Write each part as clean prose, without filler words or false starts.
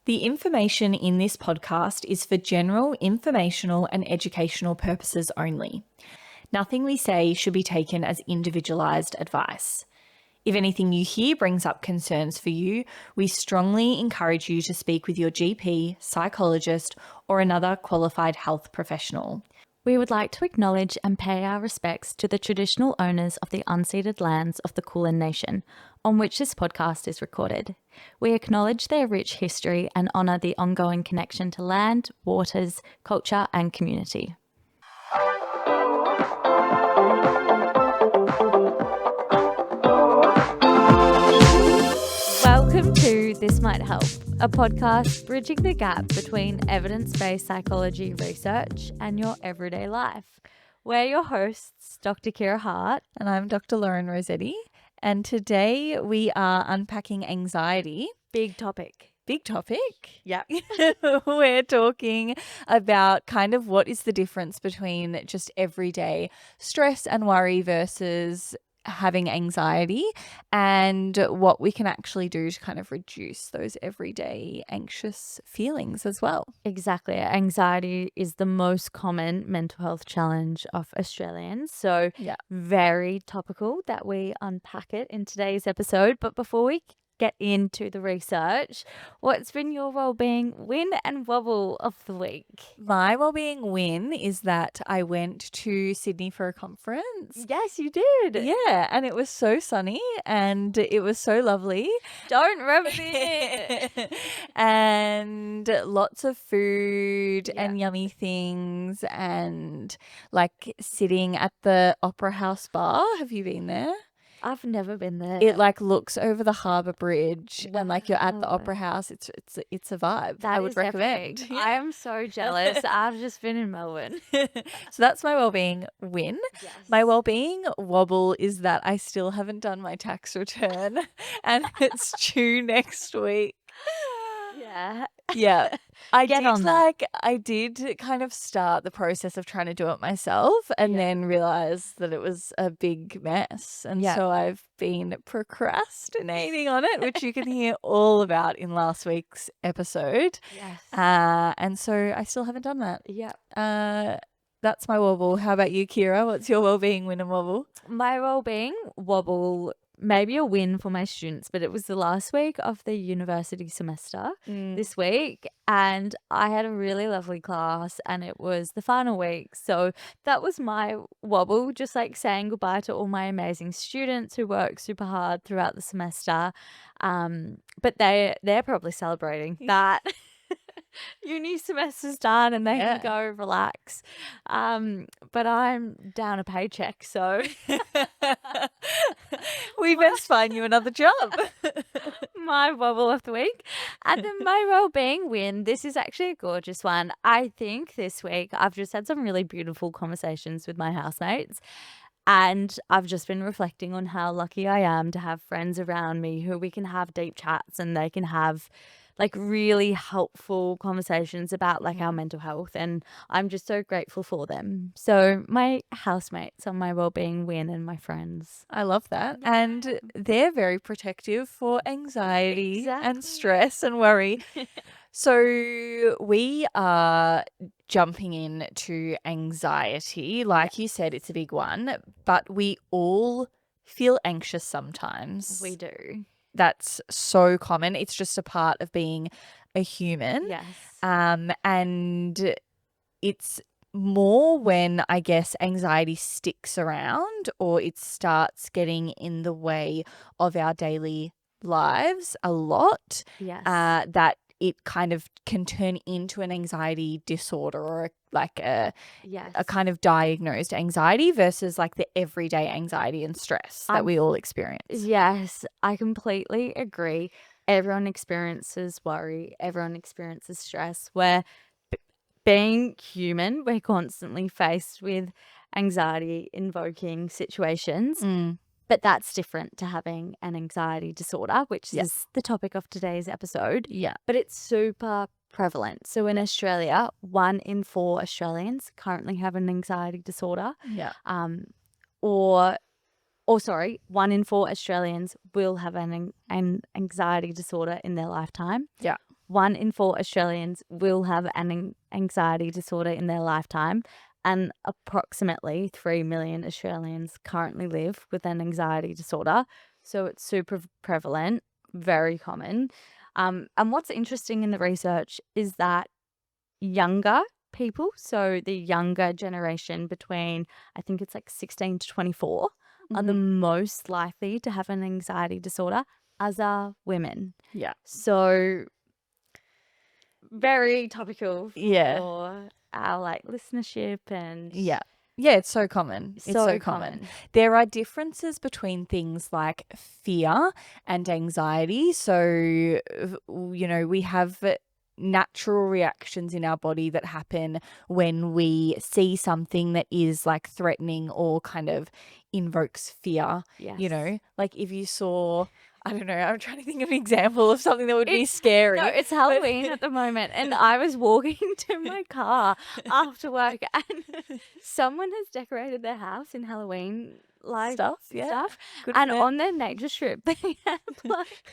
The information in this podcast is for general informational and educational purposes only. Nothing we say should be taken as individualised advice. If anything you hear brings up concerns for you, we strongly encourage you to speak with your GP, psychologist, or another qualified health professional. We would like to acknowledge and pay our respects to the traditional owners of the unceded lands of the Kulin Nation, on which this podcast is recorded. We acknowledge their rich history and honour the ongoing connection to land, waters, culture and community. Welcome to This Might Help, a podcast bridging the gap between evidence-based psychology research and your everyday life. We're your hosts, Dr. Kira Hart. And I'm Dr. Lauren Rossetti. And today we are unpacking anxiety. Big topic. Big topic. Yep. We're talking about kind of what is the difference between just everyday stress and worry versus having anxiety, and what we can actually do to kind of reduce those everyday anxious feelings as well. Exactly. Anxiety is the most common mental health challenge of Australians. So very topical that we unpack it in today's episode. But before we get into the research, what's been your wellbeing win and wobble of the week? My wellbeing win is that I went to Sydney for a conference. Yes, you did. Yeah, and it was so sunny and it was so lovely. Don't rub it in. And lots of food and yummy things, and like sitting at the Opera House bar. Have you been there? I've never been there. It like looks over the harbour bridge and like you're at the Opera House. It's a vibe. That I would recommend. I am so jealous. I've just been in Melbourne. So that's my wellbeing win. Yes. My wellbeing wobble is that I still haven't done my tax return and it's due next week. Yeah. Yeah. I Get did on that. I did kind of start the process of trying to do it myself and then realize that it was a big mess. And so I've been procrastinating on it, which you can hear all about in last week's episode. Yes. And so I still haven't done that. Yeah. That's my wobble. How about you, Kira? What's your wellbeing win and wobble? My wellbeing wobble, maybe a win for my students, but it was the last week of the university semester this week, and I had a really lovely class and it was the final week. So that was my wobble, just like saying goodbye to all my amazing students who work super hard throughout the semester. But they're probably celebrating that uni semester's done and they can go relax. But I'm down a paycheck, so we best find you another job. My wobble of the week. And then my wellbeing win, this is actually a gorgeous one. I think this week I've just had some really beautiful conversations with my housemates. And I've just been reflecting on how lucky I am to have friends around me who we can have deep chats and they can have like really helpful conversations about like our mental health, and I'm just so grateful for them. So my housemates are my wellbeing win and my friends. I love that. And they're very protective for anxiety and stress and worry. So we are jumping into anxiety. Like you said, it's a big one, but we all feel anxious sometimes. We do. That's so common. It's just a part of being a human. Yes. And it's more when, I guess, anxiety sticks around or it starts getting in the way of our daily lives a lot. Yes. That it kind of can turn into an anxiety disorder or a kind of diagnosed anxiety versus like the everyday anxiety and stress that we all experience. Yes, I completely agree. Everyone experiences worry. Everyone experiences stress. Being human, we're constantly faced with anxiety invoking situations. But that's different to having an anxiety disorder, which is the topic of today's episode. Yeah. But it's super prevalent. So in Australia, 1 in 4 Australians currently have an anxiety disorder. Yeah. Or 1 in 4 Australians will have an anxiety disorder in their lifetime. Yeah. 1 in 4 Australians will have an anxiety disorder in their lifetime, and approximately 3 million Australians currently live with an anxiety disorder. So it's super prevalent, very common. And what's interesting in the research is that younger people, so the younger generation between, I think it's like 16 to 24, are the most likely to have an anxiety disorder, as are women. Yeah. So very topical Yeah. for our like listenership and Yeah. Yeah, it's so common. It's so common. There are differences between things like fear and anxiety. So, we have natural reactions in our body that happen when we see something that is like threatening or kind of invokes fear. Yes. Like if you saw, I don't know, I'm trying to think of an example of something that would be scary. No, it's Halloween at the moment, and I was walking to my car after work, and someone has decorated their house in Halloween like Stuff, yeah. stuff, Good and for them. on their nature strip they have like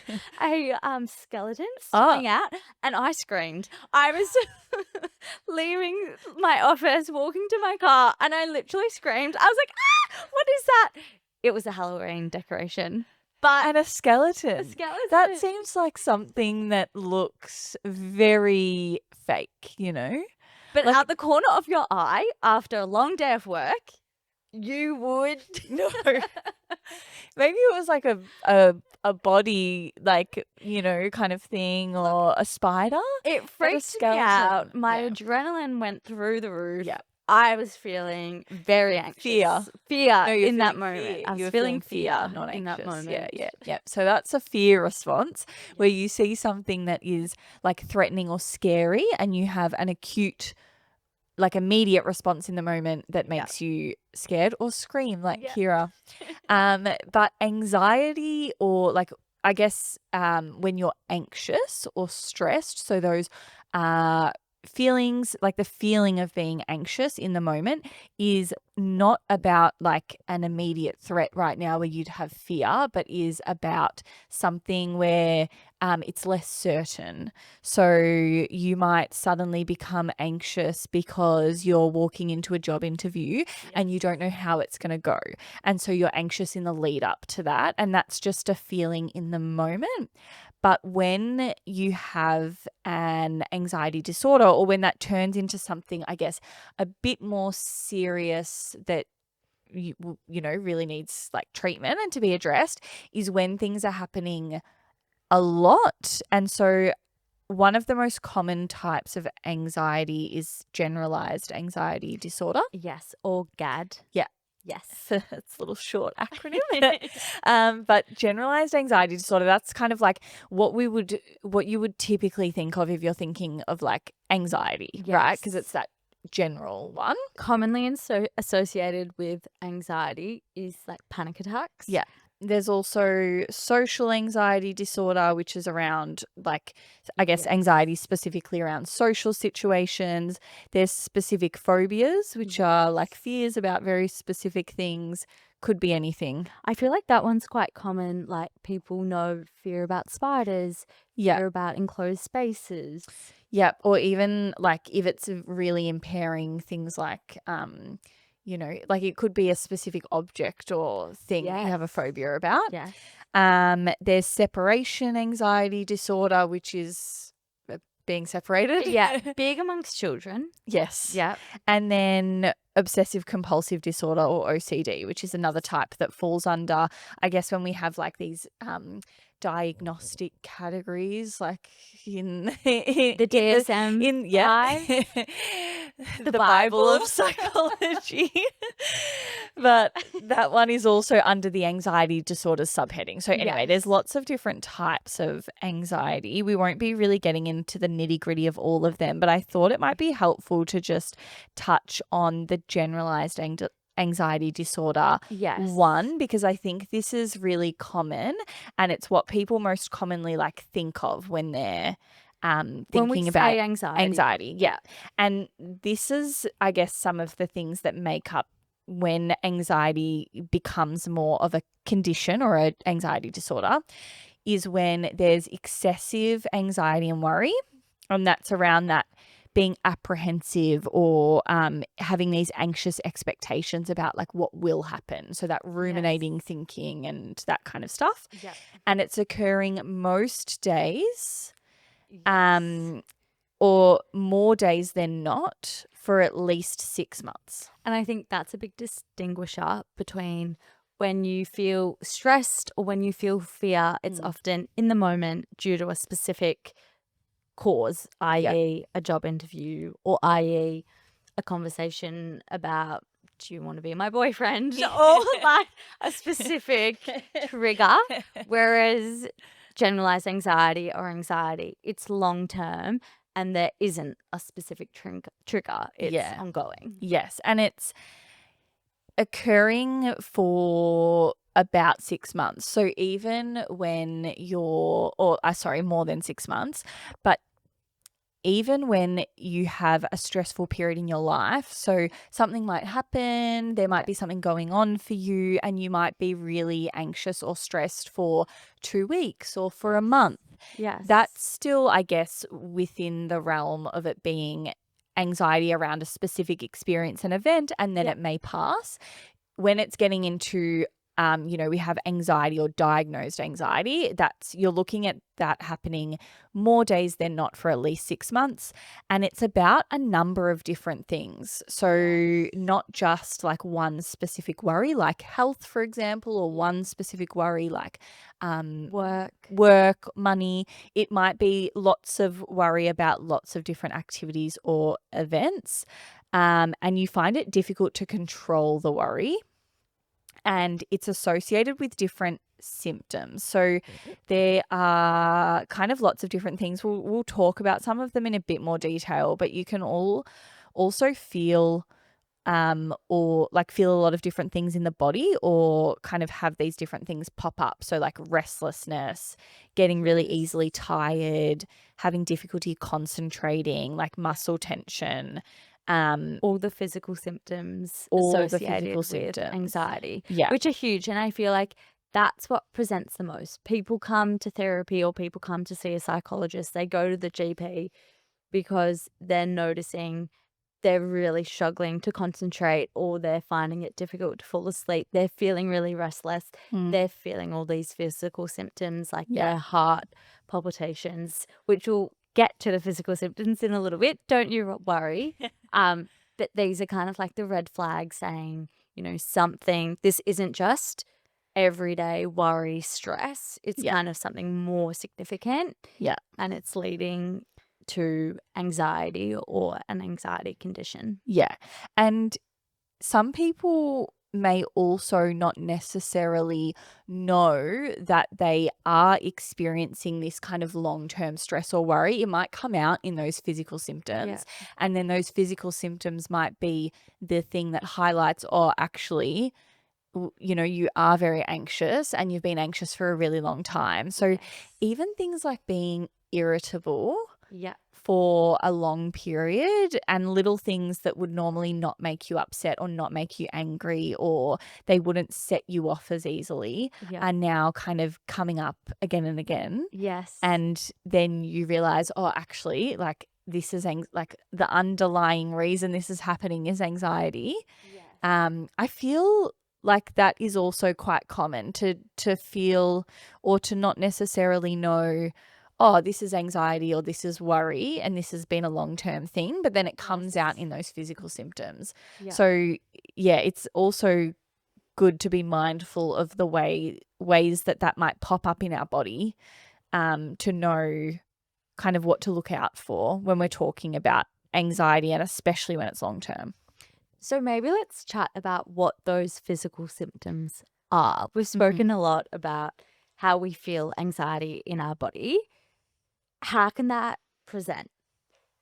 a skeleton sticking out, and I screamed. I was leaving my office, walking to my car, and I literally screamed. I was like, "Ah, what is that?" It was a Halloween decoration. But And a skeleton. a skeleton. That seems like something that looks very fake, But like- out the corner of your eye, after a long day of work, you would. No. Maybe it was like a body, like, kind of thing, or a spider. It freaked me skeleton. out. My Yeah. adrenaline went through the roof. Yeah. I was feeling very anxious. Fear. Fear No, you're in that feeling moment. fear. I was You were feeling fear not in that anxious. moment. Yeah. So that's a fear response where you see something that is like threatening or scary and you have an acute, like immediate response in the moment that makes you scared or scream like Kira. But anxiety, or like, I guess when you're anxious or stressed, so those feelings, like the feeling of being anxious in the moment, is not about like an immediate threat right now where you'd have fear, but is about something where it's less certain. So you might suddenly become anxious because you're walking into a job interview and you don't know how it's going to go. And so you're anxious in the lead up to that. And that's just a feeling in the moment. But when you have an anxiety disorder, or when that turns into something, I guess, a bit more serious that really needs like treatment and to be addressed, is when things are happening a lot. And so one of the most common types of anxiety is generalized anxiety disorder. Yes, or GAD. Yeah. Yes. It's a little short acronym. But generalized anxiety disorder, that's kind of like what you would typically think of if you're thinking of like anxiety, right? Because it's that general one. Commonly associated with anxiety is like panic attacks. Yeah. There's also social anxiety disorder, which is around like, I guess, anxiety specifically around social situations. There's specific phobias, which are like fears about very specific things. Could be anything. I feel like that one's quite common. Like people know fear about spiders, fear about enclosed spaces. Yeah. Or even like if it's really impairing things like, like it could be a specific object or thing that you have a phobia about. Yeah. There's separation anxiety disorder, which is being separated. Yeah. Big amongst children. Yes. Yeah. And then obsessive compulsive disorder, or OCD, which is another type that falls under, I guess, when we have like these diagnostic categories, like in the DSM, the Bible of psychology. But that one is also under the anxiety disorders subheading. So anyway, there's lots of different types of anxiety. We won't be really getting into the nitty-gritty of all of them, but I thought it might be helpful to just touch on the generalized anxiety disorder one, because I think this is really common and it's what people most commonly like think of when they're thinking about anxiety. Yeah. And this is, I guess, some of the things that make up when anxiety becomes more of a condition or an anxiety disorder, is when there's excessive anxiety and worry. And that's around that being apprehensive or having these anxious expectations about like what will happen. So that ruminating thinking and that kind of stuff. Yeah. And it's occurring most days Yes. or more days than not for at least 6 months. And I think that's a big distinguisher between when you feel stressed or when you feel fear. It's often in the moment due to a specific cause, i.e. a job interview or i.e. a conversation about, do you want to be my boyfriend, or like a specific trigger. Whereas generalized anxiety or anxiety, it's long term and there isn't a specific trigger. It's ongoing. Yes. And it's occurring for about 6 months. So even when more than 6 months, but even when you have a stressful period in your life, so something might happen, there might be something going on for you, and you might be really anxious or stressed for 2 weeks or for a month. Yes. That's still, I guess, within the realm of it being anxiety around a specific experience and event, and then it may pass. When it's getting into we have anxiety or diagnosed anxiety, you're looking at that happening more days than not for at least 6 months. And it's about a number of different things. So not just like one specific worry, like health, for example, or one specific worry like work, money. It might be lots of worry about lots of different activities or events. And you find it difficult to control the worry. And it's associated with different symptoms. So there are kind of lots of different things. We'll talk about some of them in a bit more detail, but you can also feel feel a lot of different things in the body or kind of have these different things pop up. So like restlessness, getting really easily tired, having difficulty concentrating, like muscle tension, all the physical symptoms all the associated physical with symptoms. anxiety, Yeah. which are huge. And I feel like that's what presents the most. People come to therapy or people come to see a psychologist. They go to the GP because they're noticing they're really struggling to concentrate or they're finding it difficult to fall asleep. They're feeling really restless. They're feeling all these physical symptoms like their heart palpitations, which will get to the physical symptoms in a little bit. Don't you worry. But these are kind of like the red flags saying, this isn't just everyday worry, stress. It's kind of something more significant. Yeah. And it's leading to anxiety or an anxiety condition. Yeah. And some people may also not necessarily know that they are experiencing this kind of long-term stress or worry. It might come out in those physical symptoms. And then those physical symptoms might be the thing that highlights, actually, you are very anxious and you've been anxious for a really long time. So even things like being irritable for a long period and little things that would normally not make you upset or not make you angry or they wouldn't set you off as easily are now kind of coming up again and again. Yes. And then you realize, actually, like this is like the underlying reason this is happening is anxiety. I feel like that is also quite common to feel or to not necessarily know, this is anxiety or this is worry and this has been a long-term thing, but then it comes out in those physical symptoms. So it's also good to be mindful of the ways that might pop up in our body, to know kind of what to look out for when we're talking about anxiety and especially when it's long-term. So maybe let's chat about what those physical symptoms are. We've spoken a lot about how we feel anxiety in our body. How can that present?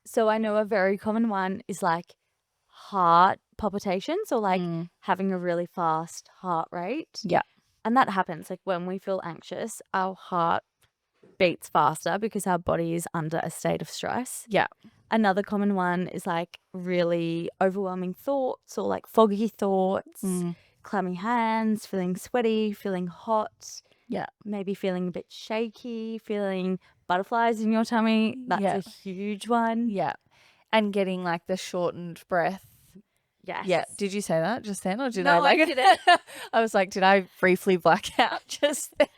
So I know a very common one is like heart palpitations or like having a really fast heart rate. Yeah. And that happens like when we feel anxious, our heart beats faster because our body is under a state of stress. Yeah. Another common one is like really overwhelming thoughts or like foggy thoughts, clammy hands, feeling sweaty, feeling hot. Yeah. Maybe feeling a bit shaky, feeling butterflies in your tummy. That's Yeah. a huge one. Yeah. And getting like the shortened breath. Yes. Yeah. Did you say that just then, or did No, I I didn't. I was like, did I briefly black out just then?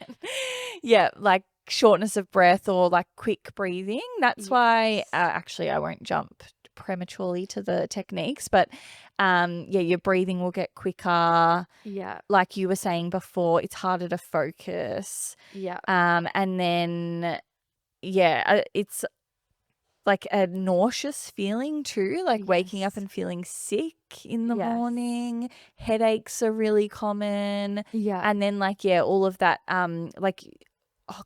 Yeah, like shortness of breath or like quick breathing. That's why Yes. actually I won't jump prematurely to the techniques, but yeah, your breathing will get quicker. Yeah. Like you were saying before, it's harder to focus. Yeah. And then yeah, it's like a nauseous feeling too, like waking up Yes. and feeling sick in the Yes. morning. Headaches are really common. Yeah. And then like, yeah, all of that, like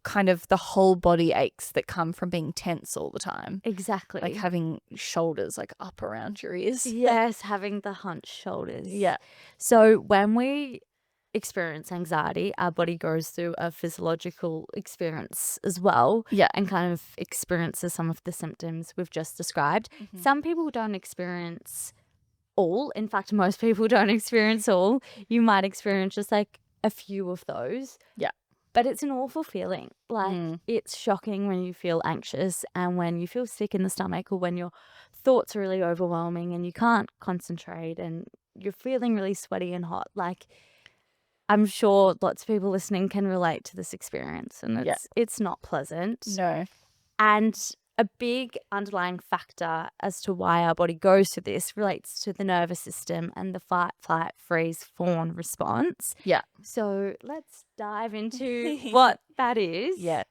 kind of the whole body aches that come from being tense all the time. Exactly. Like having shoulders like up around your ears. Yes, having the hunched shoulders. Yeah. So when we experience anxiety, our body goes through a physiological experience as well. Yeah. And kind of experiences some of the symptoms we've just described. Mhm. Some people don't experience all. In fact, most people don't experience all. You might experience just like a few of those. Yeah. But it's an awful feeling. Like Mm. it's shocking when you feel anxious and when you feel sick in the stomach or when your thoughts are really overwhelming and you can't concentrate and you're feeling really sweaty and hot. Like I'm sure lots of people listening can relate to this experience and Yeah. it's not pleasant. No. And a big underlying factor as to why our body goes through this relates to the nervous system and the fight, flight, freeze, fawn response. Yeah. So let's dive into what that is. Yeah.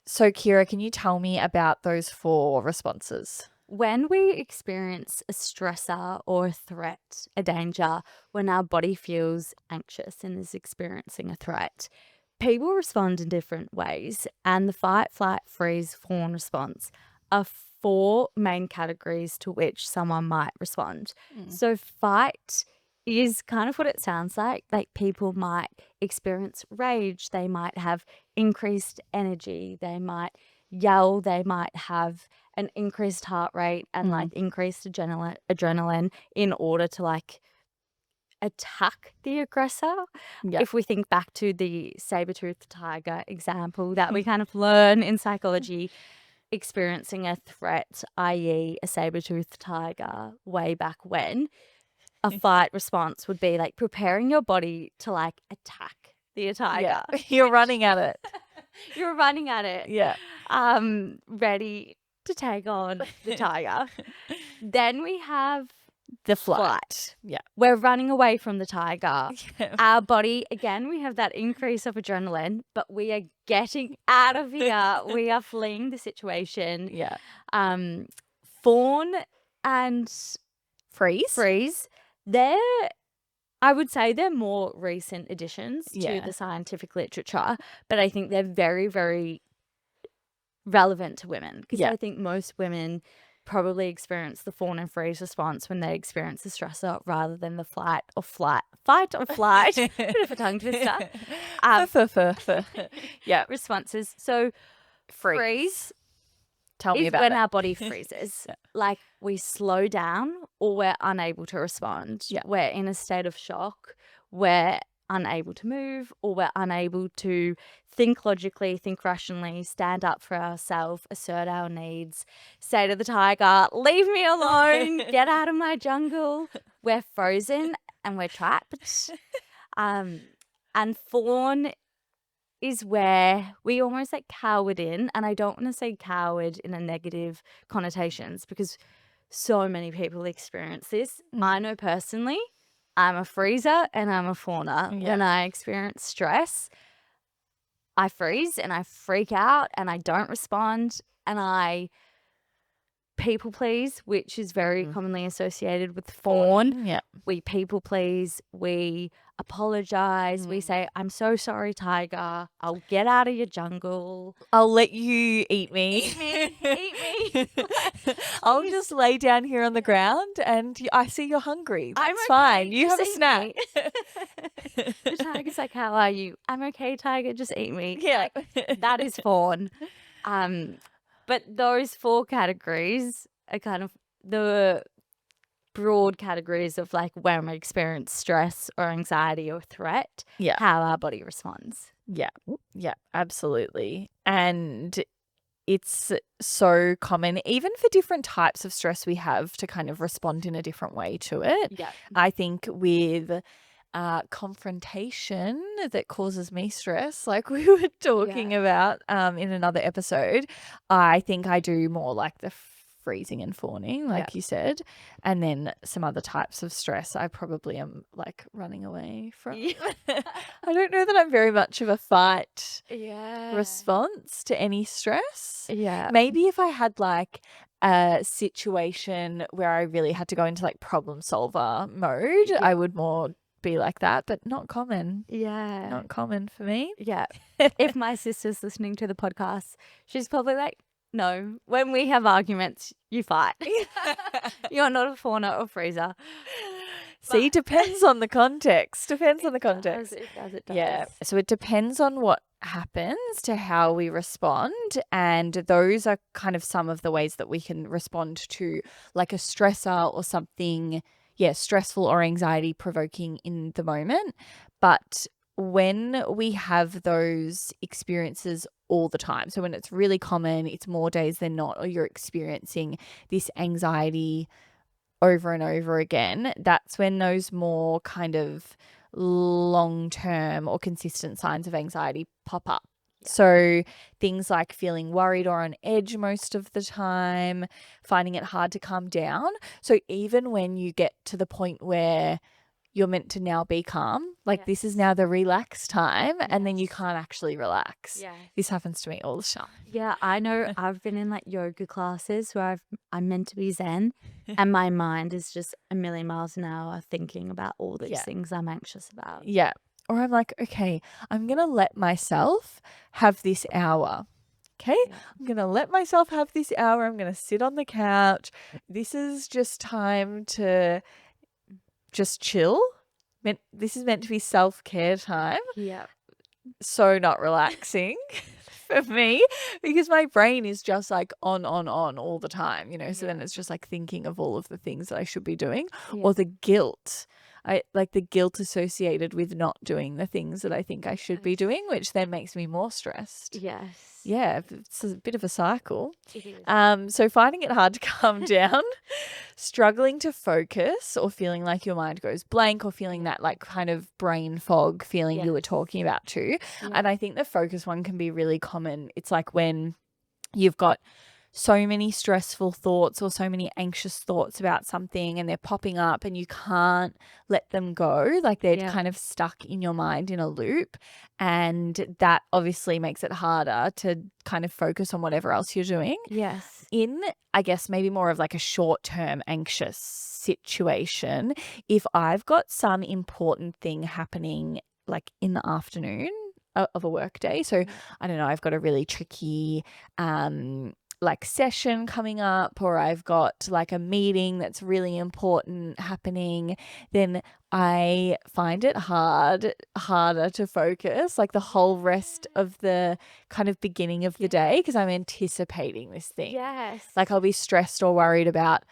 So Kira, can you tell me about those 4 responses? When we experience a stressor or a threat, a danger, when our body feels anxious and is experiencing a threat, people respond in different ways, and the fight, flight, freeze, fawn response are 4 main categories to which someone might respond. So fight is kind of what it sounds like. Like people might experience rage, they might have increased energy, they might yell, they might have an increased heart rate and like increased adrenaline in order to like attack the aggressor. Yeah. If we think back to the saber-toothed tiger example that we kind of learn in psychology, experiencing a threat, i.e. a saber-toothed tiger way back when, a fight response would be like preparing your body to like attack the tiger. Yeah. You're running at it. You're running at it. Yeah. Ready to take on the tiger. Then we have The flight. flight. Yeah. We're running away from the tiger. Yeah. Our body, again, we have that increase of adrenaline, but we are getting out of here. We are fleeing the situation. Yeah. Fawn and Freeze. I would say they're more recent additions to Yeah. the scientific literature, but I think they're very, very relevant to women because Yeah. I think most women probably experience the fawn and freeze response when they experience the stressor rather than the fight or flight. Bit of a tongue twister. Yeah. Responses. So freeze Tell me is about when it. our body freezes. Like we slow down or we're unable to respond. Yeah. We're in a state of shock. We're unable to move or we're unable to think logically, think rationally, stand up for ourselves, assert our needs, say to the tiger, leave me alone, get out of my jungle. We're frozen and we're trapped. And fawn is where we almost like cowered in, and I don't want to say coward in a negative connotations because so many people experience this. I know personally, I'm a freezer and I'm a fawner. Yeah. When I experience stress, I freeze and I freak out and I don't respond and I people please, which is very commonly associated with fawn. Yeah. We people please, we apologize, we say, I'm so sorry, tiger, I'll get out of your jungle. I'll let you eat me. Eat me. I'll just lay down here on the ground and I see you're hungry. That's I'm okay, fine. You have just a eat snack. me. The tiger's like, how are you? I'm okay, tiger, just eat me. Yeah. That is fawn. But those 4 categories are kind of the broad categories of like when we experience stress or anxiety or threat, Yeah. how our body responds. Yeah. Yeah, absolutely. And it's so common, even for different types of stress we have, to kind of respond in a different way to it. Yeah. I think with confrontation that causes me stress, like we were talking about in another episode, I think I do more like the freezing and fawning, like you said, and then some other types of stress I probably am like running away from. I don't know that I'm very much of a fight response to any stress. Yeah. Maybe if I had like a situation where I really had to go into like problem solver mode, I would more be like that, but not common. Yeah. Not common for me. Yeah. If my sister's listening to the podcast, she's probably like, no, when we have arguments, you fight. You're not a fawner or freezer. See, depends on the context. Depends on the context. It does. Yeah. So it depends on what happens to how we respond. And those are kind of some of the ways that we can respond to like a stressor or something, stressful or anxiety provoking in the moment. But when we have those experiences all the time, so when it's really common, it's more days than not, or you're experiencing this anxiety over and over again, that's when those more kind of long-term or consistent signs of anxiety pop up. So things like feeling worried or on edge most of the time, finding it hard to calm down. So even when you get to the point where you're meant to now be calm, like this is now the relax time, and then you can't actually relax. This happens to me all the time. Yeah, I know. I've been in like yoga classes where I'm meant to be zen and my mind is just a million miles an hour thinking about all these things I'm anxious about. Yeah. Or I'm like, okay, I'm going to let myself have this hour. Okay, I'm going to let myself have this hour. I'm going to sit on the couch. This is just time to just chill. This is meant to be self-care time. Yeah. So not relaxing for me, because my brain is just like on all the time, so then it's just like thinking of all of the things that I should be doing, or the guilt. I like the guilt associated with not doing the things that I think I should be doing, which then makes me more stressed. Yes. Yeah, it's a bit of a cycle. It is. So finding it hard to calm down, struggling to focus, or feeling like your mind goes blank, or feeling that like kind of brain fog feeling you were talking about too. And I think the focus one can be really common. It's like when you've got so many stressful thoughts or so many anxious thoughts about something and they're popping up and you can't let them go. Like they're kind of stuck in your mind in a loop. And that obviously makes it harder to kind of focus on whatever else you're doing. Yes. In, I guess, maybe more of like a short-term anxious situation, if I've got some important thing happening like in the afternoon of a work day. So I don't know, I've got a really tricky like session coming up, or I've got like a meeting that's really important happening, then I find it harder to focus like the whole rest of the kind of beginning of the day, because I'm anticipating this thing. Yes. Like I'll be stressed or worried about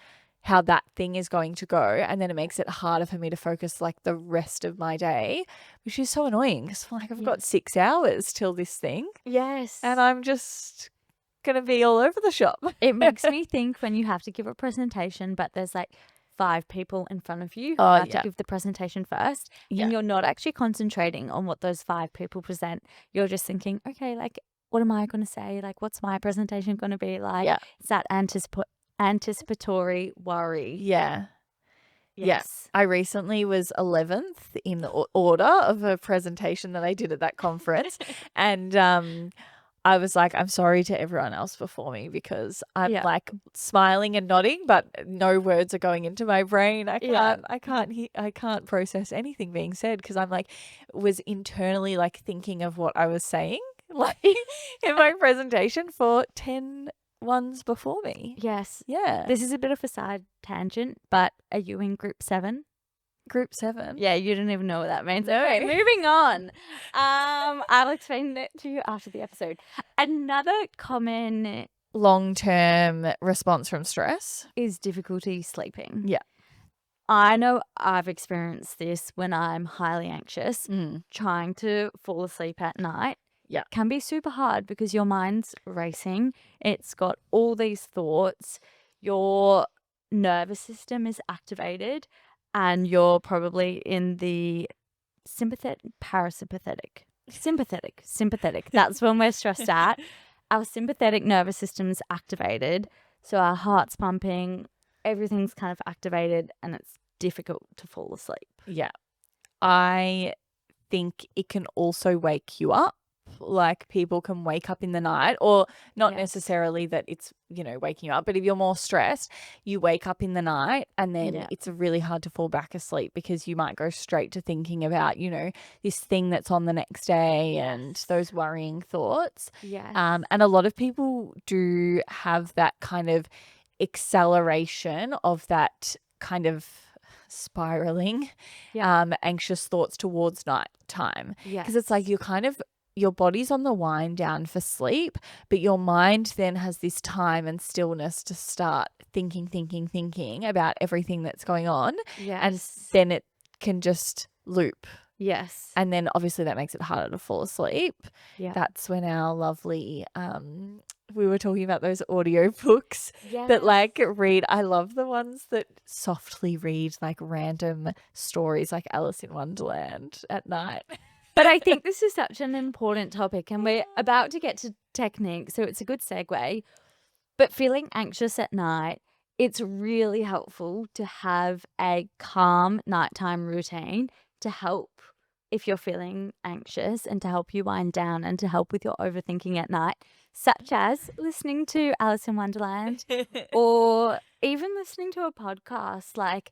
how that thing is going to go, and then it makes it harder for me to focus like the rest of my day, which is so annoying because like I've got 6 hours till this thing. Yes. And I'm just going to be all over the shop. It makes me think when you have to give a presentation, but there's like 5 people in front of you who have to give the presentation first, and you're not actually concentrating on what those 5 people present. You're just thinking, okay, like, what am I going to say? Like, what's my presentation going to be like? Yeah. It's that anticipatory worry. Yeah. Yes. I recently was 11th in the order of a presentation that I did at that conference. And I was like, I'm sorry to everyone else before me, because I'm like smiling and nodding, but no words are going into my brain. I can't process anything being said, because I'm like, was internally like thinking of what I was saying like in my presentation for 10 ones before me. Yes. Yeah. This is a bit of a side tangent, but are you in group 7? Group 7. Yeah, you don't even know what that means. No. Okay, moving on. I'll explain it to you after the episode. Another common long-term response from stress is difficulty sleeping. Yeah. I know I've experienced this when I'm highly anxious, trying to fall asleep at night Yeah. can be super hard because your mind's racing. It's got all these thoughts. Your nervous system is activated and you're probably in the sympathetic. That's when we're stressed out. Our sympathetic nervous system's activated. So our heart's pumping, everything's kind of activated, and it's difficult to fall asleep. Yeah. I think it can also wake you up. Like people can wake up in the night, or not Yes. necessarily that it's, waking you up, but if you're more stressed, you wake up in the night and then Yeah. it's really hard to fall back asleep because you might go straight to thinking about, this thing that's on the next day and Yes. those worrying thoughts. Yes. And a lot of people do have that kind of acceleration of that kind of spiraling, Yeah. anxious thoughts towards nighttime. Yes. Because it's like your body's on the wind down for sleep, but your mind then has this time and stillness to start thinking about everything that's going on. Yes. And then it can just loop. Yes. And then obviously that makes it harder to fall asleep. Yeah. That's when our lovely, we were talking about those audio books that read. I love the ones that softly read like random stories like Alice in Wonderland at night. But I think this is such an important topic and we're about to get to technique, so it's a good segue. But feeling anxious at night, it's really helpful to have a calm nighttime routine to help if you're feeling anxious and to help you wind down and to help with your overthinking at night, such as listening to Alice in Wonderland or even listening to a podcast. Like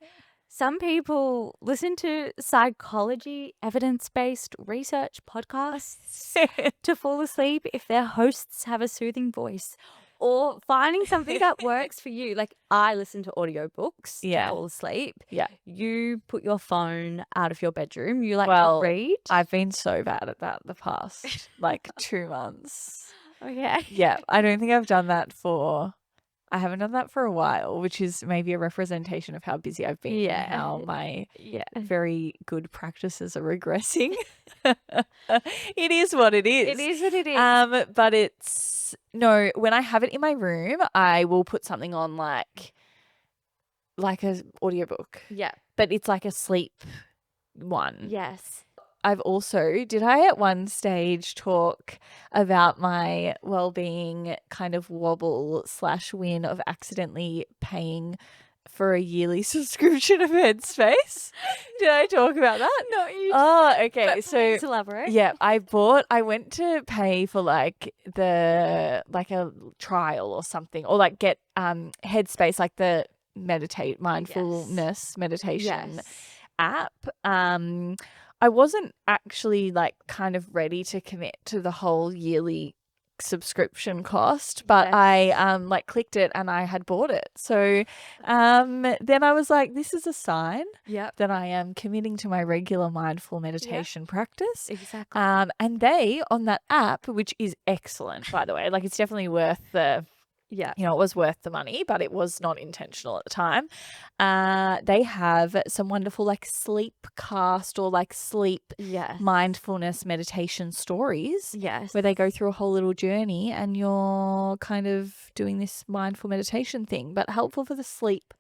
some people listen to psychology, evidence-based research podcasts to fall asleep if their hosts have a soothing voice, or finding something that works for you. Like I listen to audiobooks to fall asleep. Yeah. You put your phone out of your bedroom. You Well, to read. I've been so bad at that the past 2 months. Okay. Yeah, I don't think I haven't done that for a while, which is maybe a representation of how busy I've been Yeah. and how my Yeah. very good practices are regressing. It is what it is. It is what it is. But it's when I have it in my room, I will put something on like a audiobook, Yeah. but it's like a sleep one. Yes. Did I at one stage talk about my well-being kind of wobble/win of accidentally paying for a yearly subscription of Headspace? Did I talk about that? No, you. Oh, okay. But So please elaborate. yeah, I went to pay for a trial or something, or get Headspace, like the mindfulness meditation Yes. app. I wasn't actually kind of ready to commit to the whole yearly subscription cost, but Yes. I clicked it and I had bought it. So then I was like, this is a sign Yep. that I am committing to my regular mindful meditation practice. Exactly. And they, on that app, which is excellent, by the way, it's definitely worth Yeah. it was worth the money, but it was not intentional at the time. They have some wonderful sleep cast or sleep Yes. mindfulness meditation stories Yes. where they go through a whole little journey and you're kind of doing this mindful meditation thing, but helpful for the sleep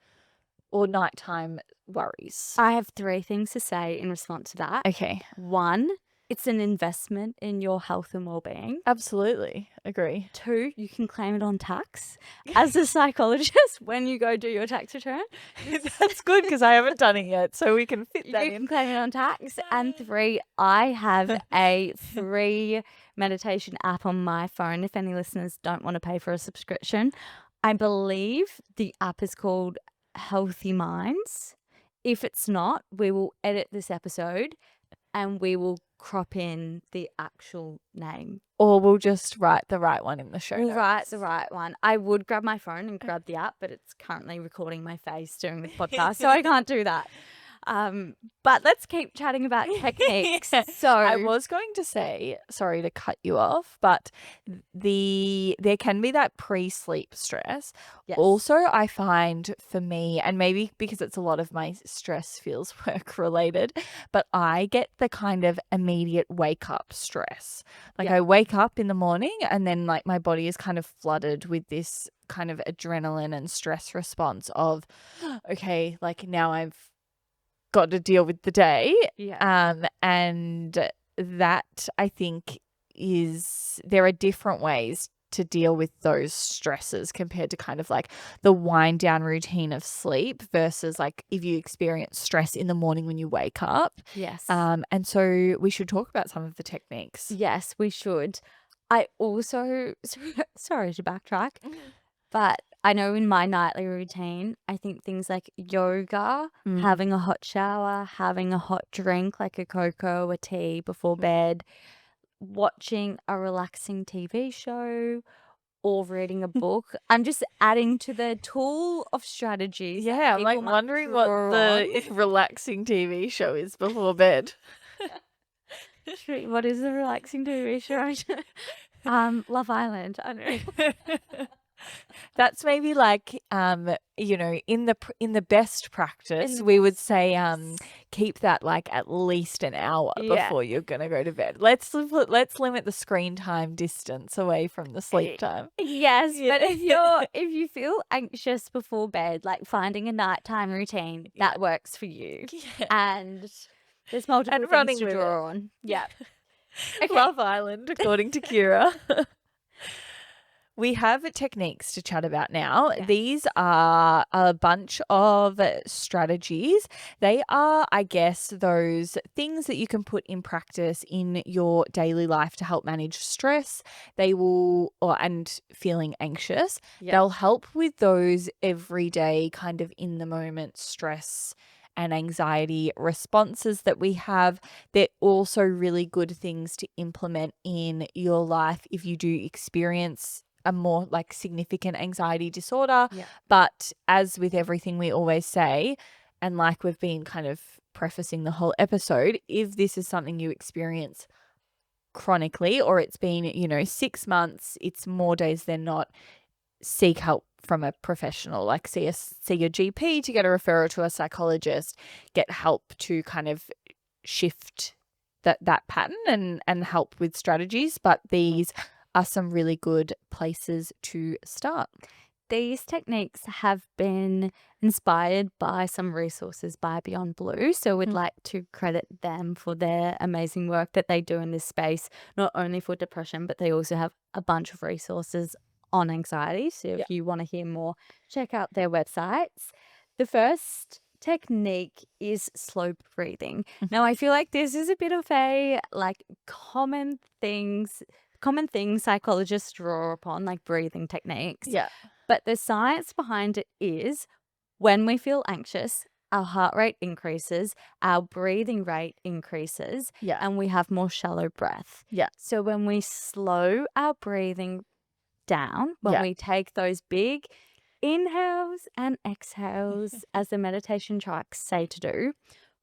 or nighttime worries. I have 3 things to say in response to that. Okay. 1, it's an investment in your health and well-being. Absolutely. Agree. 2, you can claim it on tax as a psychologist when you go do your tax return. That's good because I haven't done it yet, so we can fit that You in. can claim it on tax. And 3, I have a free meditation app on my phone if any listeners don't want to pay for a subscription. I believe the app is called Healthy Minds. If it's not, we will edit this episode and we will crop in the actual name. Or we'll just write the right one in the show We'll notes. write the right one. I would grab my phone and grab the app, but it's currently recording my face during this podcast, so I can't do that. But let's keep chatting about techniques. I So, was going to say, sorry to cut you off, but there can be that pre-sleep stress. yes. Also, I find for me, and maybe because it's a lot of my stress feels work related, but I get the kind of immediate wake up stress. Like Yeah. I wake up in the morning and then like my body is kind of flooded with this kind of adrenaline and stress response of, okay, like now I've got to deal with the day. Yeah. And that I think there are different ways to deal with those stresses compared to kind of like the wind down routine of sleep versus like if you experience stress in the morning when you wake up. Yes. And so we should talk about some of the techniques. Yes, we should. I also, sorry to backtrack, but I know in my nightly routine, I think things like yoga, Mm. having a hot shower, having a hot drink like a cocoa or tea before Mhm. bed, watching a relaxing TV show, or reading a book. I'm just adding to the tool of strategies that Yeah, I'm like people might wondering what draw the relaxing TV show is before bed. on. What is a relaxing TV show? Love Island. I don't know. That's maybe like in the best practice the we would best say practice. keep that like at least an hour Yeah. before you're gonna go to bed. Let's limit the screen time distance away from the sleep time. Yes, but Yeah. if you feel anxious before bed, like finding a nighttime routine Yeah. that works for you, Yeah. and there's multiple And things running to with draw on. Yeah. Okay. Love Island, according to Kira. We have techniques to chat about now. Yes. These are a bunch of strategies. They are, I guess, those things that you can put in practice in your daily life to help manage stress. And feeling anxious. Yeah. They'll help with those everyday kind of in the moment stress and anxiety responses that we have. They're also really good things to implement in your life if you do experience a more like significant anxiety disorder. Yeah. But as with everything we always say, and like we've been kind of prefacing the whole episode, if this is something you experience chronically or it's been, 6 months, it's more days than not, seek help from a professional, like see your GP to get a referral to a psychologist, get help to kind of shift that pattern and help with strategies. But these are some really good places to start. These techniques have been inspired by some resources by Beyond Blue. So we'd like to credit them for their amazing work that they do in this space, not only for depression, but they also have a bunch of resources on anxiety. So if you want to hear more, check out their websites. The first technique is slow breathing. Now, I feel like this is a bit of a like common thing psychologists draw upon, like breathing techniques. Yeah. But the science behind it is when we feel anxious, our heart rate increases, our breathing rate increases, Yeah. and we have more shallow breath. Yeah. So when we slow our breathing down, when Yeah. we take those big inhales and exhales, as the meditation tracks say to do,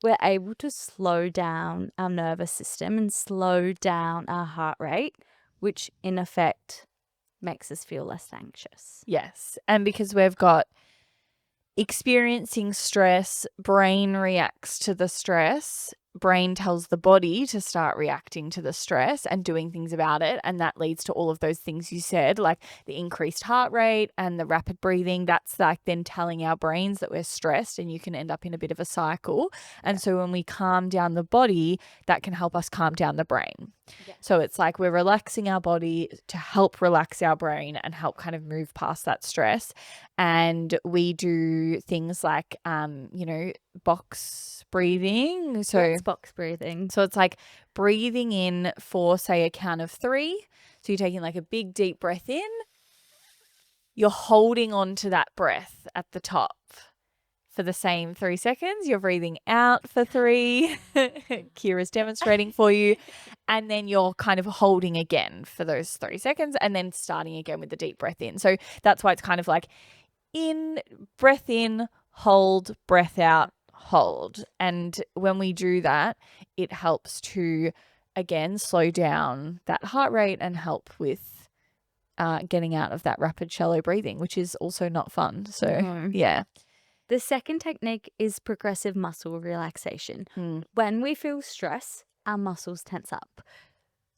we're able to slow down our nervous system and slow down our heart rate, which in effect makes us feel less anxious. Yes. And because we've got experiencing stress, brain reacts to the stress. Brain tells the body to start reacting to the stress and doing things about it. And that leads to all of those things you said, like the increased heart rate and the rapid breathing. That's like then telling our brains that we're stressed, and you can end up in a bit of a cycle. And so when we calm down the body, that can help us calm down the brain. Yeah. So it's like we're relaxing our body to help relax our brain and help kind of move past that stress. And we do things like, box breathing. So It's box breathing. it's like breathing in for, say, a count of 3. So you're taking like a big deep breath in. You're holding on to that breath at the top for the same 3 seconds. You're breathing out for 3. Kira's demonstrating for you. And then you're kind of holding again for those 3 seconds and then starting again with the deep breath in. So that's why it's kind of like breath in, hold, breath out, hold. And when we do that, it helps to, again, slow down that heart rate and help with getting out of that rapid shallow breathing, which is also not fun. So, No. yeah. The second technique is progressive muscle relaxation. When we feel stress, our muscles tense up.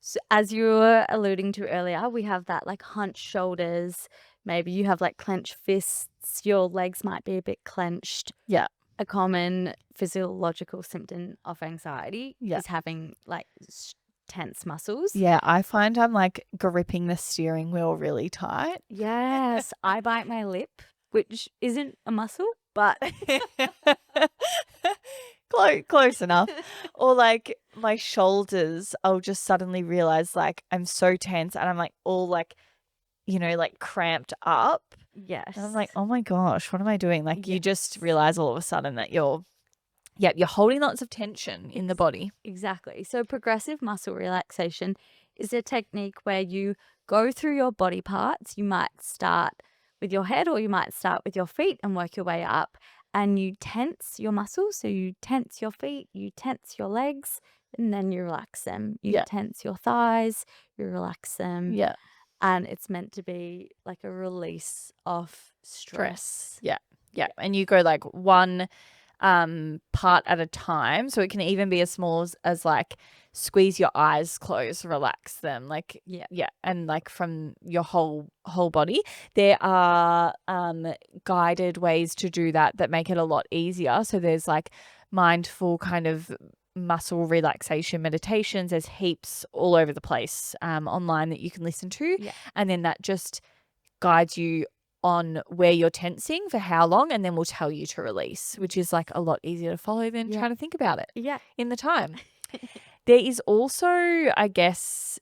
So as you were alluding to earlier, we have that like hunched shoulders. Maybe you have like clenched fists. Your legs might be a bit clenched. Yeah. A common physiological symptom of anxiety Yeah. is having like tense muscles. Yeah, I find I'm like gripping the steering wheel really tight. Yes, I bite my lip, which isn't a muscle, but Close enough. Or like my shoulders, I'll just suddenly realize like I'm so tense and I'm like all like, like cramped up. yes. And I'm like, oh my gosh, what am I doing? Like you just Yes. realize all of a sudden that you're holding lots of tension in the body. Exactly. So progressive muscle relaxation is a technique where you go through your body parts. You might start with your head or you might start with your feet and work your way up. And you tense your muscles. So you tense your feet, you tense your legs, and then you relax them. You Yeah. tense your thighs, you relax them. Yeah. And it's meant to be like a release of stress. Yeah. Yeah. And you go like one part at a time. So it can even be as small as like squeeze your eyes closed, relax them. Like, yeah. And like from your whole body. There are guided ways to do that make it a lot easier. So there's like mindful kind of muscle relaxation meditations. There's heaps all over the place online that you can listen to. Yeah. And then that just guides you on where you're tensing for how long, and then we'll tell you to release, which is like a lot easier to follow than trying to think about it in the time. There is also, I guess,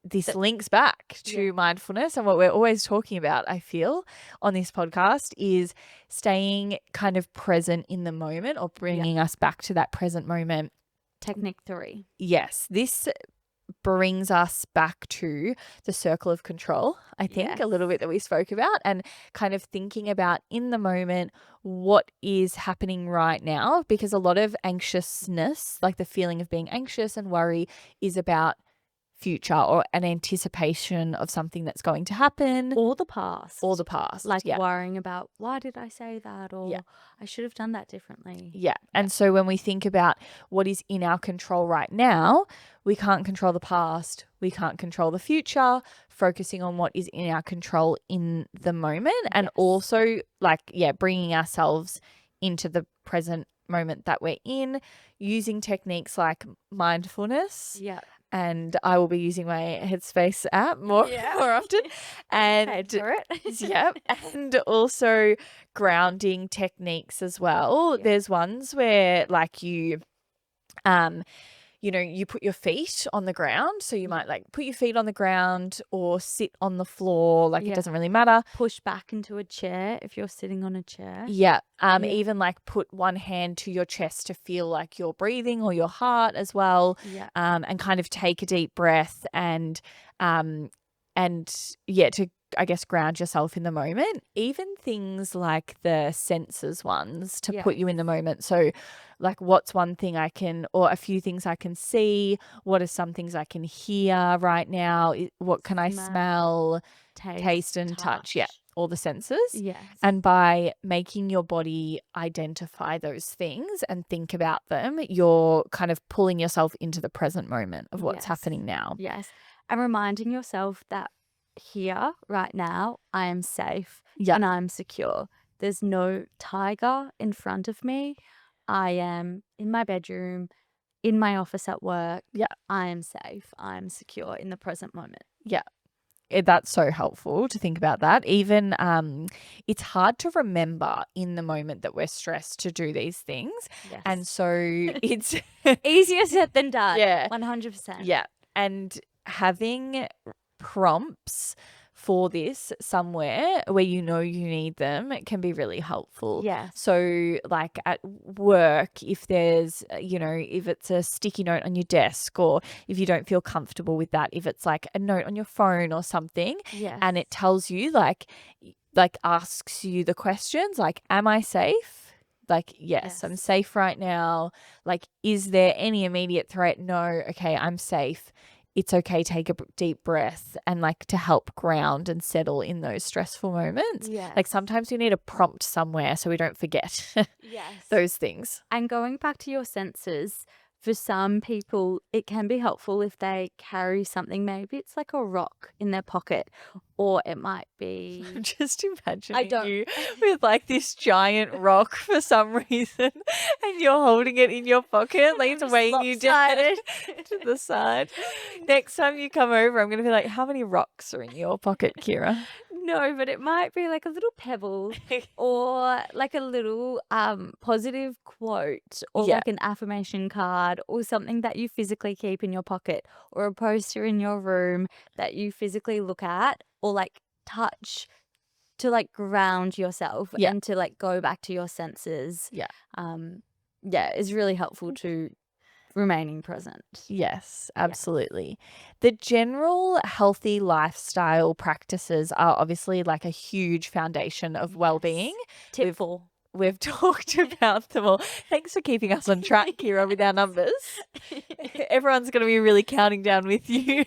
this links back to mindfulness, and what we're always talking about, I feel, on this podcast is staying kind of present in the moment, or bringing us back to that present moment. Technique 3. Yes, this brings us back to the circle of control, I think, a little bit that we spoke about, and kind of thinking about in the moment what is happening right now, because a lot of anxiousness, like the feeling of being anxious and worry, is about future or an anticipation of something that's going to happen. Or the past. Like worrying about, why did I say that? Or I should have done that differently. Yeah. And so when we think about what is in our control right now, we can't control the past. We can't control the future. Focusing on what is in our control in the moment. And also bringing ourselves into the present moment that we're in, using techniques like mindfulness. Yeah. And I will be using my Headspace app more often. And Paid for it. and also grounding techniques as well. Yeah. There's ones where like you you put your feet on the ground. So you might like put your feet on the ground or sit on the floor. Like it doesn't really matter. Push back into a chair if you're sitting on a chair. Yeah. Even like put one hand to your chest to feel like you're breathing, or your heart as well. Yeah. And kind of take a deep breath and to, I guess, ground yourself in the moment. Even things like the senses ones to put you in the moment. So like, what's one thing or a few things I can see? What are some things I can hear right now? What can I smell, taste and touch? Yeah. All the senses. Yes. And by making your body identify those things and think about them, you're kind of pulling yourself into the present moment of what's happening now. Yes. And reminding yourself that here, right now, I am safe and I'm secure. There's no tiger in front of me. I am in my bedroom, in my office at work. Yeah. I am safe. I am secure in the present moment. Yeah. That's so helpful to think about that. Even it's hard to remember in the moment that we're stressed to do these things. Yes. And so it's easier said than done. Yeah. 100%. Yeah. And having prompts for this somewhere where you need them, it can be really helpful. Yeah. So like at work, if there's, if it's a sticky note on your desk, or if you don't feel comfortable with that, if it's like a note on your phone or something, and it tells you like asks you the questions like, am I safe? Like, yes, I'm Yes. safe right now. Like, is there any immediate threat? No. Okay, I'm safe. It's okay. Take a deep breath and like to help ground and settle in those stressful moments. Yes. Like sometimes we need a prompt somewhere so we don't forget Yes. those things. And going back to your senses, for some people, it can be helpful if they carry something. Maybe it's like a rock in their pocket, or it might be. I'm just I imagining don't. you with like this giant rock for some reason and you're holding it in your pocket, like it's Just weighing you down lopsided. to the side. Next time you come over, I'm going to be like, how many rocks are in your pocket, Kira? No, but it might be like a little pebble or like a little positive quote or Yeah. like an affirmation card or something that you physically keep in your pocket or a poster in your room that you physically look at or like touch to like ground yourself Yeah. and to like go back to your senses. Yeah. Yeah, is really helpful to remaining present. Yes, absolutely. The general healthy lifestyle practices are obviously like a huge foundation of well-being. Tip 4. We've talked about them all. Thanks for keeping us on track, Kira, with our numbers. Everyone's going to be really counting down with you.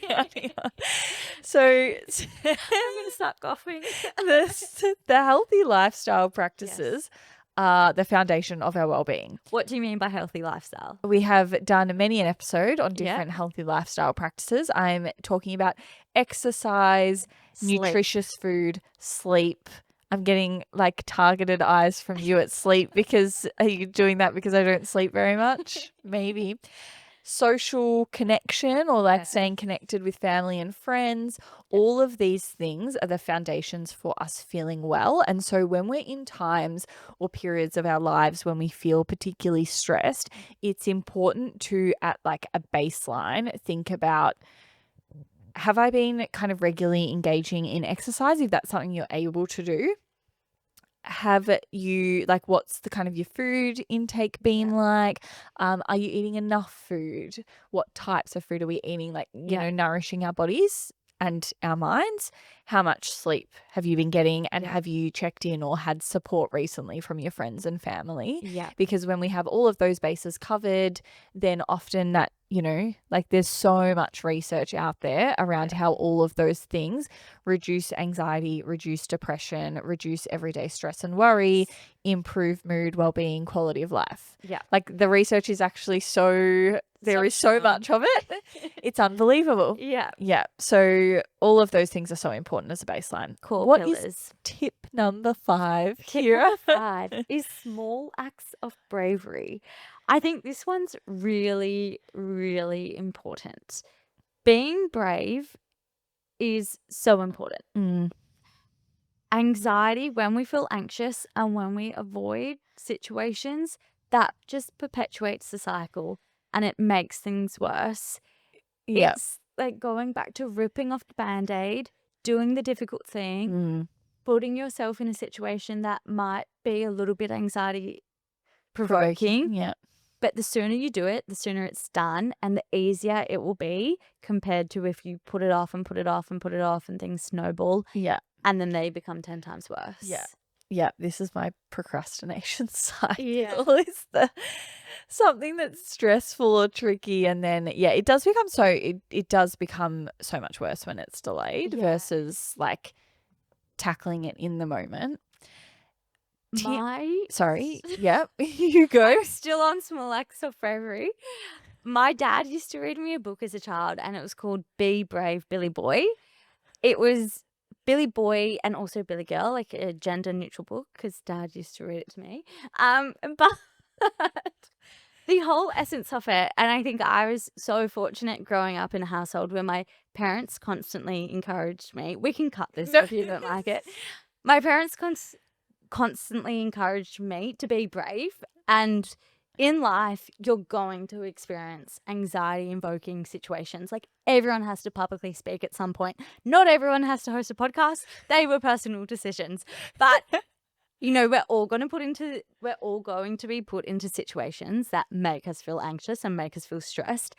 So I'm gonna start coughing. the healthy lifestyle practices are the foundation of our well-being. What do you mean by healthy lifestyle? We have done many an episode on Yeah. different healthy lifestyle practices. I'm talking about exercise, Sleep. nutritious food, sleep. I'm getting like targeted eyes from you at sleep because are you doing that because I don't sleep very much? Maybe. Social connection or like staying connected with family and friends. All of these things are the foundations for us feeling well. And so when we're in times or periods of our lives when we feel particularly stressed, it's important to, at like a baseline, think about, have I been kind of regularly engaging in exercise if that's something you're able to do? Have you, like, what's the kind of your food intake been like? Are you eating enough food? What types of food are we eating? Like, you know, nourishing our bodies and our minds. How much sleep have you been getting? And have you checked in or had support recently from your friends and family? Yeah. Because when we have all of those bases covered, then often that, you know, like there's so much research out there around how all of those things reduce anxiety, reduce depression, reduce everyday stress and worry, improve mood, well-being, quality of life. Yeah. Like the research is actually there is so much of it. It's unbelievable. Yeah. Yeah. So all of those things are so important as a baseline. Core What pillars. is tip number 5, Tip Kira? number 5 is small acts of bravery. I think this one's really, really important. Being brave is so important. Anxiety, when we feel anxious and when we avoid situations, that just perpetuates the cycle and it makes things worse. Yeah. It's like going back to ripping off the Band-Aid, doing the difficult thing, putting yourself in a situation that might be a little bit anxiety provoking. Yeah. But the sooner you do it, the sooner it's done and the easier it will be compared to if you put it off and put it off and put it off and things snowball Yeah. and then they become 10 times worse. Yeah. Yeah, this is my procrastination cycle. Yeah. It's something that's stressful or tricky, and then it does become it does become so much worse when it's delayed versus like tackling it in the moment. Sorry. Yep. You go. I'm still on small acts of bravery. My dad used to read me a book as a child and it was called Be Brave, Billy Boy. It was Billy Boy and also Billy Girl, like a gender neutral book because Dad used to read it to me. But the whole essence of it, and I think I was so fortunate growing up in a household where my parents constantly encouraged me. We can cut this if you don't like it. My parents constantly encouraged me to be brave, and in life you're going to experience anxiety invoking situations. Like everyone has to publicly speak at some point. Not everyone has to host a podcast. They were personal decisions, but you know, we're all going to be put into situations that make us feel anxious and make us feel stressed.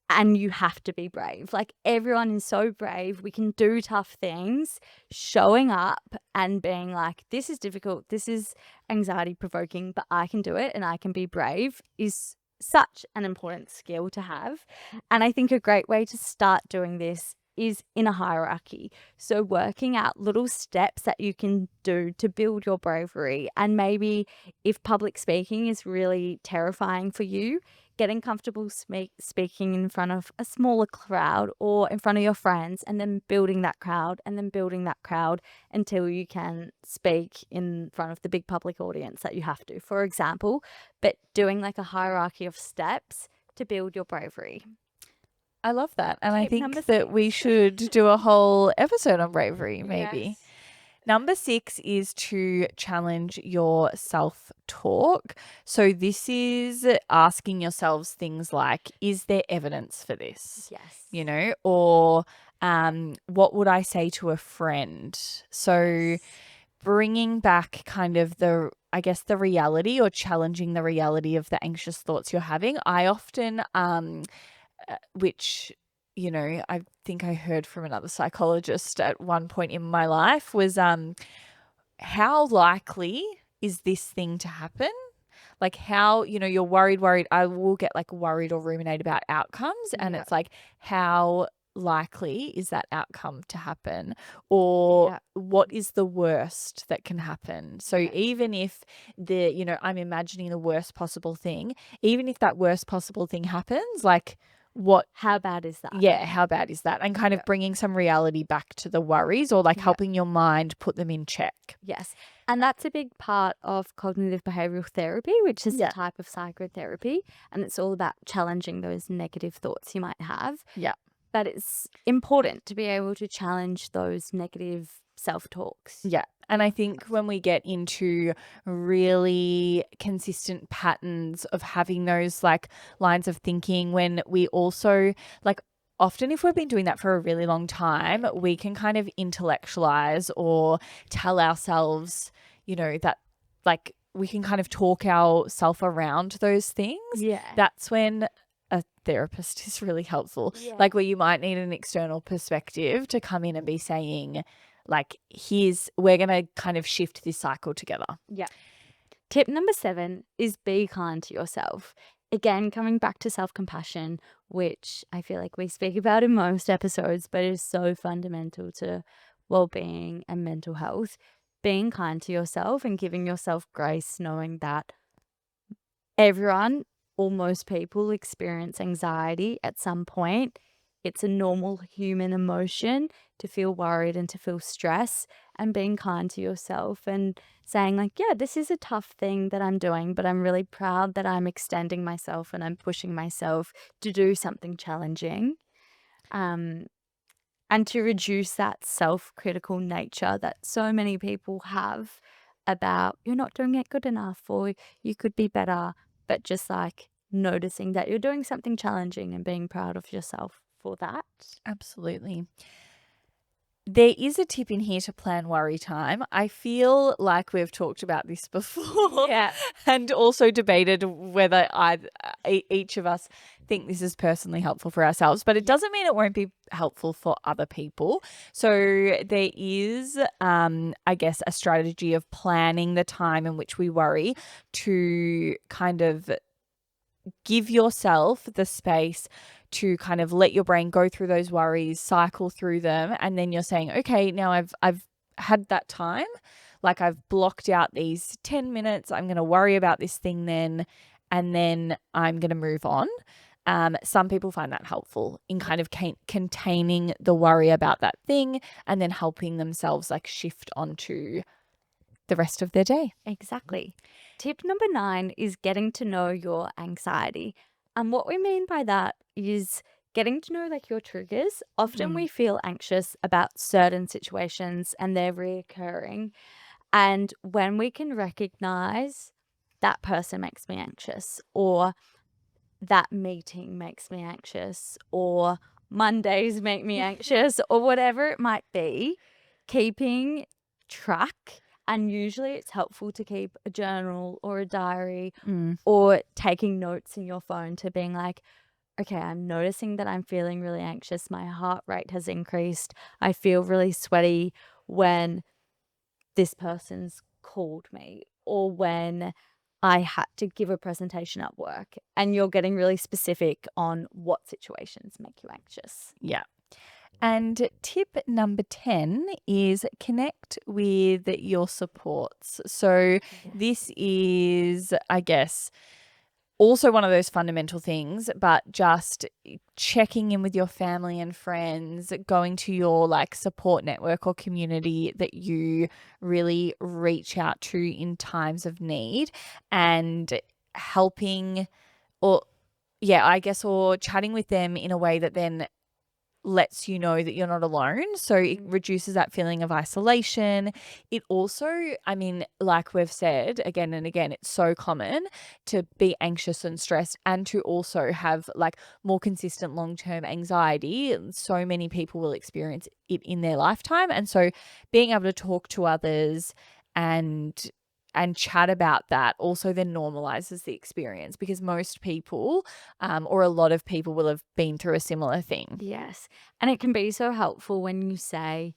and you have to be brave. Like, everyone is so brave. We can do tough things. Showing up and being like, this is difficult, this is anxiety provoking, but I can do it and I can be brave is such an important skill to have. And I think a great way to start doing this is in a hierarchy. So working out little steps that you can do to build your bravery. And maybe if public speaking is really terrifying for you, getting comfortable speaking in front of a smaller crowd or in front of your friends, and then building that crowd and then building that crowd until you can speak in front of the big public audience that you have to, for example, but doing like a hierarchy of steps to build your bravery. I love that. And I Tip think number that we 6. should do a whole episode on bravery, maybe. Yes. Number 6 is to challenge your self-talk. So this is asking yourselves things like, is there evidence for this? Yes. You know, or what would I say to a friend? So bringing back kind of the reality, or challenging the reality of the anxious thoughts you're having. I often, which, you know, I think I heard from another psychologist at one point in my life, was how likely is this thing to happen? Like, how, you know, you're worried. I will get like worried or ruminate about outcomes. And Yeah. it's like, how likely is that outcome to happen? Or Yeah. what is the worst that can happen? So Yeah. even if I'm imagining the worst possible thing, even if that worst possible thing happens, like, How bad is that? yeah, how bad is that? And kind of bringing some reality back to the worries, or like helping your mind put them in check. Yes. And that's a big part of cognitive behavioral therapy, which is Yeah. a type of psychotherapy. And it's all about challenging those negative thoughts you might have. Yeah. But it's important to be able to challenge those negative self-talks. Yeah. And I think when we get into really consistent patterns of having those like lines of thinking, when we also like, often if we've been doing that for a really long time, we can kind of intellectualize or tell ourselves, you know, that like we can kind of talk ourselves around those things. Yeah. That's when a therapist is really helpful. Yeah. Like, where you might need an external perspective to come in and be saying, like, we're going to kind of shift this cycle together. Yeah. Tip number 7 is be kind to yourself. Again, coming back to self-compassion, which I feel like we speak about in most episodes, but is so fundamental to well-being and mental health. Being kind to yourself and giving yourself grace, knowing that everyone or most people experience anxiety at some point. It's a normal human emotion to feel worried and to feel stress, and being kind to yourself and saying like, yeah, this is a tough thing that I'm doing, but I'm really proud that I'm extending myself and I'm pushing myself to do something challenging. And to reduce that self-critical nature that so many people have about you're not doing it good enough or you could be better, but just like noticing that you're doing something challenging and being proud of yourself for that. Absolutely. There is a tip in here to plan worry time. I feel like we've talked about this before. Yeah. And also debated whether each of us think this is personally helpful for ourselves, but it doesn't mean it won't be helpful for other people. So there is, I guess, a strategy of planning the time in which we worry to kind of give yourself the space to kind of let your brain go through those worries, cycle through them, and then you're saying, okay, now I've had that time, like I've blocked out these 10 minutes, I'm going to worry about this thing then, and then I'm going to move on. Some people find that helpful in kind of containing the worry about that thing and then helping themselves like shift onto the rest of their day. Exactly. Tip number 9 is getting to know your anxiety. And what we mean by that is getting to know like your triggers. Often we feel anxious about certain situations and they're reoccurring. And when we can recognize that person makes me anxious, or that meeting makes me anxious, or Mondays make me anxious, or whatever it might be, keeping track. And usually it's helpful to keep a journal or a diary or taking notes in your phone to being like, okay, I'm noticing that I'm feeling really anxious. My heart rate has increased. I feel really sweaty when this person's called me or when I had to give a presentation at work. And you're getting really specific on what situations make you anxious. Yeah. And tip number 10 is connect with your supports. So this is, I guess, also one of those fundamental things, but just checking in with your family and friends, going to your like support network or community that you really reach out to in times of need, and helping or or chatting with them in a way that then lets you know that you're not alone. So it reduces that feeling of isolation. It also, I mean, like we've said again and again, it's so common to be anxious and stressed and to also have like more consistent long-term anxiety. And so many people will experience it in their lifetime. And so being able to talk to others and chat about that also then normalizes the experience, because most people or a lot of people will have been through a similar thing. Yes. And it can be so helpful when you say,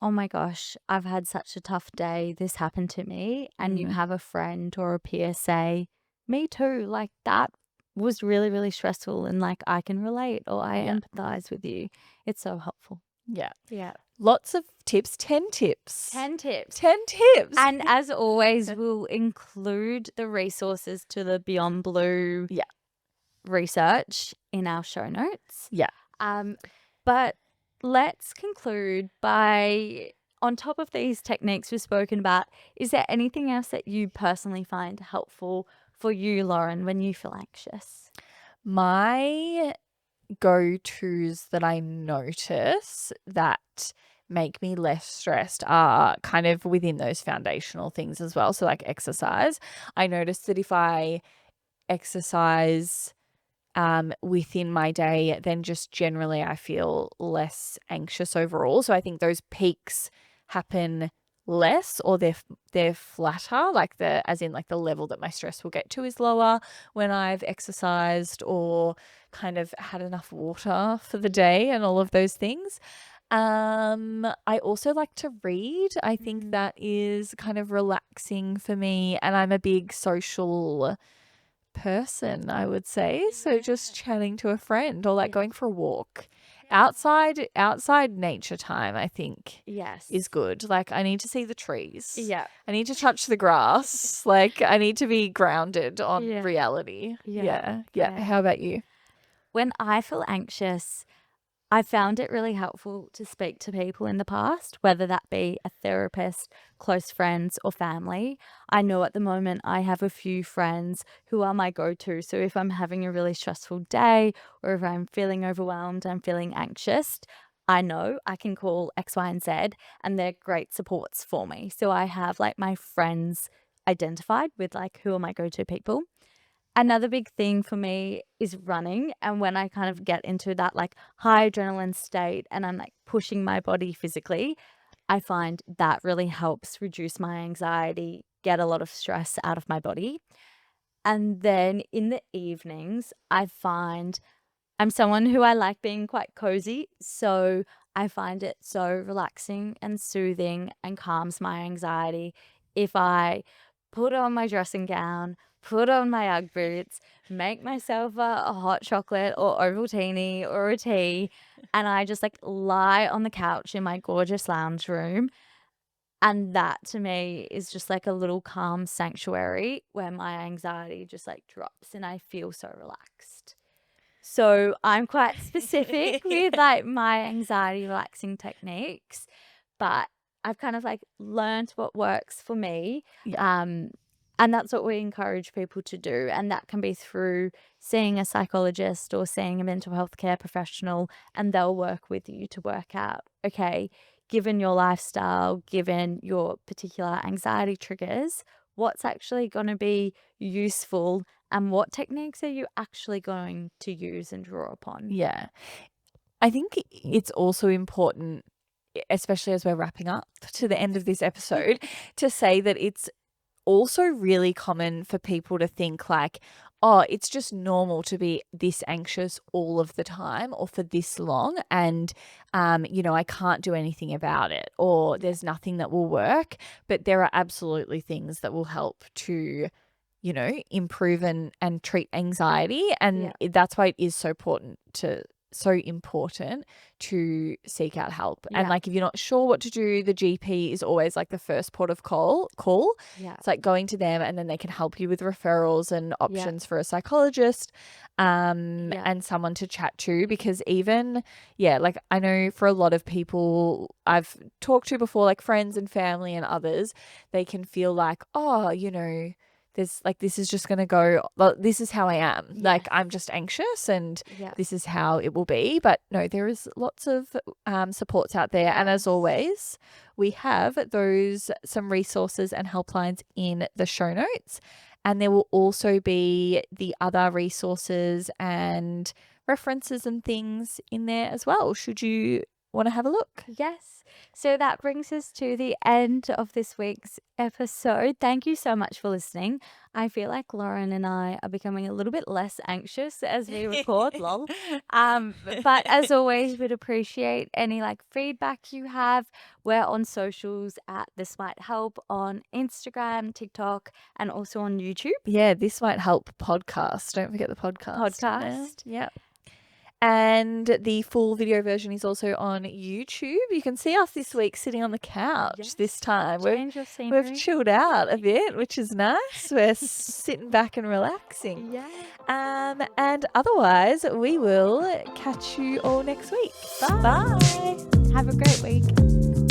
oh my gosh, I've had such a tough day. This happened to me. And you have a friend or a peer say, me too. Like that was really, really stressful. And like I can relate or I empathize with you. It's so helpful. Yeah. Yeah. Lots of tips, 10 tips. 10 tips. 10 tips. And as always, we'll include the resources to the Beyond Blue research in our show notes. Yeah. But let's conclude by, on top of these techniques we've spoken about, is there anything else that you personally find helpful for you, Lauren, when you feel anxious? My go-tos that I notice that make me less stressed are kind of within those foundational things as well. So like exercise. I notice that if I exercise within my day, then just generally I feel less anxious overall. So I think those peaks happen less, or they're flatter, like as in like the level that my stress will get to is lower when I've exercised or kind of had enough water for the day and all of those things. I also like to read. I think that is kind of relaxing for me, and I'm a big social person, I would say. So just chatting to a friend or like going for a walk. Outside nature time, I think is good. Like I need to see the trees. Yeah. I need to touch the grass. Like I need to be grounded on reality. Yeah. How about you? When I feel anxious, I found it really helpful to speak to people in the past, whether that be a therapist, close friends, or family. I know at the moment I have a few friends who are my go-to. So if I'm having a really stressful day or if I'm feeling overwhelmed, I'm feeling anxious, I know I can call X, Y, and Z, and they're great supports for me. So I have like my friends identified with like who are my go-to people. Another big thing for me is running. And when I kind of get into that like high adrenaline state and I'm like pushing my body physically, I find that really helps reduce my anxiety, get a lot of stress out of my body. And then in the evenings, I find I'm someone who I like being quite cozy. So I find it so relaxing and soothing and calms my anxiety if I put on my dressing gown, put on my Ugg boots, make myself a hot chocolate or Ovaltine or a tea, and I just like lie on the couch in my gorgeous lounge room. And that to me is just like a little calm sanctuary where my anxiety just like drops and I feel so relaxed. So I'm quite specific with like my anxiety relaxing techniques, but I've kind of like learned what works for me. And that's what we encourage people to do. And that can be through seeing a psychologist or seeing a mental health care professional, and they'll work with you to work out, okay, given your lifestyle, given your particular anxiety triggers, what's actually going to be useful and what techniques are you actually going to use and draw upon? Yeah. I think it's also important, especially as we're wrapping up to the end of this episode, to say that it's also really common for people to think like, oh, it's just normal to be this anxious all of the time or for this long. And, I can't do anything about it, or there's nothing that will work. But there are absolutely things that will help to, improve and treat anxiety. And that's why it is so important to seek out help. And like, if you're not sure what to do, the GP is always like the first port of call. It's like going to them, and then they can help you with referrals and options for a psychologist, and someone to chat to. Because even like, I know for a lot of people I've talked to before, like friends and family and others, they can feel like, oh, there's like, this is just going to go, well, this is how I am. Like, I'm just anxious and this is how it will be. But no, there is lots of supports out there. And as always, we have some resources and helplines in the show notes. And there will also be the other resources and references and things in there as well, should you want to have a look. Yes. So that brings us to the end of this week's episode. Thank you so much for listening. I feel like Lauren and I are becoming a little bit less anxious as we record, lol. But as always, we'd appreciate any feedback you have. We're on socials at This Might Help on Instagram, TikTok, and also on YouTube. Yeah, This Might Help podcast. Don't forget the podcast. Yeah. And the full video version is also on YouTube. You can see us this week sitting on the couch this time. We've chilled out a bit, which is nice. We're sitting back and relaxing. Yeah. And otherwise, we will catch you all next week. Bye. Have a great week.